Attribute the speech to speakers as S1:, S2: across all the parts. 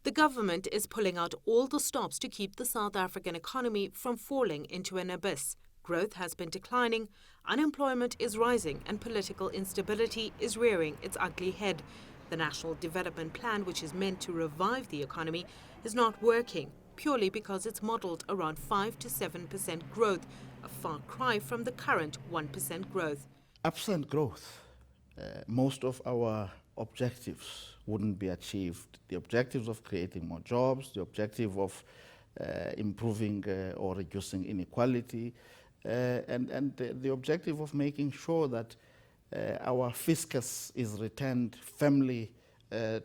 S1: The government is pulling out all the stops to keep the South African economy from falling into an abyss. Growth has been declining, unemployment is rising, and political instability is rearing its ugly head. The National Development Plan, which is meant to revive the economy, is not working, purely because it's modelled around 5 to 7% growth, a far cry from the current 1% growth.
S2: Absent growth, most of our objectives wouldn't be achieved. The objectives of creating more jobs, the objective of improving or reducing inequality, and the objective of making sure that our fiscus is returned firmly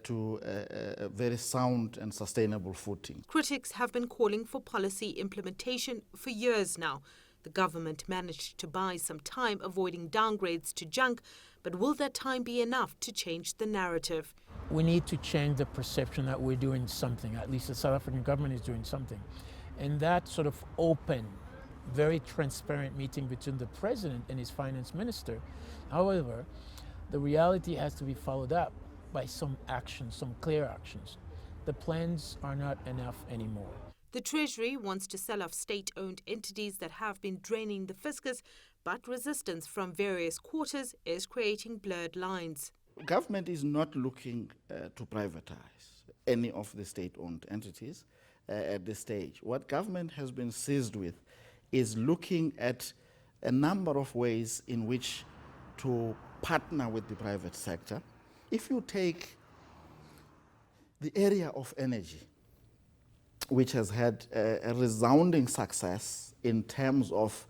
S2: to a very sound and sustainable footing.
S1: Critics have been calling for policy implementation for years now. The government managed to buy some time avoiding downgrades to junk, but will that time be enough to change the narrative?
S3: We need to change the perception that we're doing something, at least the South African government is doing something. And that sort of open, very transparent meeting between the president and his finance minister. However, the reality has to be followed up by some actions, some clear actions. The plans are not enough anymore.
S1: The Treasury wants to sell off state-owned entities that have been draining the fiscus, but resistance from various quarters is creating blurred lines.
S2: Government is not looking to privatize any of the state-owned entities at this stage. What government has been seized with is looking at a number of ways in which to partner with the private sector. If you take the area of energy, which has had a resounding success in terms of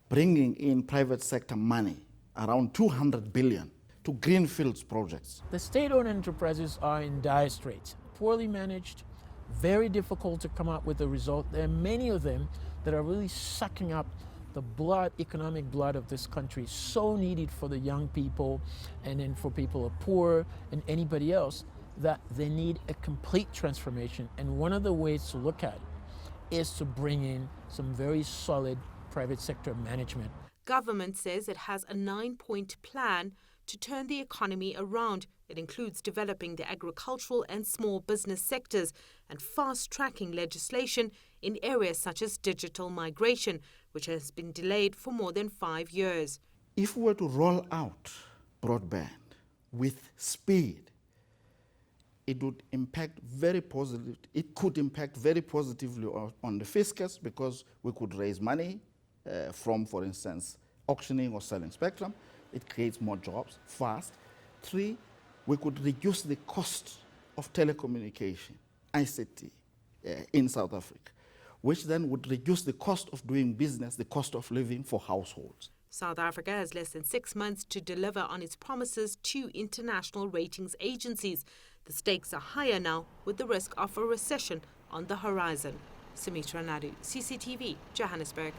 S2: bringing in private sector money, around 200 billion, to greenfields projects.
S3: The state-owned enterprises are in dire straits, poorly managed, very difficult to come up with a result. There are many of them that are really sucking up the blood, economic blood of this country, so needed for the young people and then for people who are poor and anybody else, that they need a complete transformation. And one of the ways to look at it is to bring in some very solid private sector management.
S1: Government says it has a 9-point plan to turn the economy around. It includes developing the agricultural and small business sectors and fast-tracking legislation in areas such as digital migration, which has been delayed for more than 5 years.
S2: If we were to roll out broadband with speed, it would impact very positively. It could impact very positively on the fiscus, because we could raise money from, for instance, auctioning or selling spectrum. It creates more jobs fast. 3, we could reduce the cost of telecommunication, ICT, in South Africa, which then would reduce the cost of doing business, the cost of living for households.
S1: South Africa has less than 6 months to deliver on its promises to international ratings agencies. The stakes are higher now, with the risk of a recession on the horizon. Sumitra Nydoo, CCTV, Johannesburg.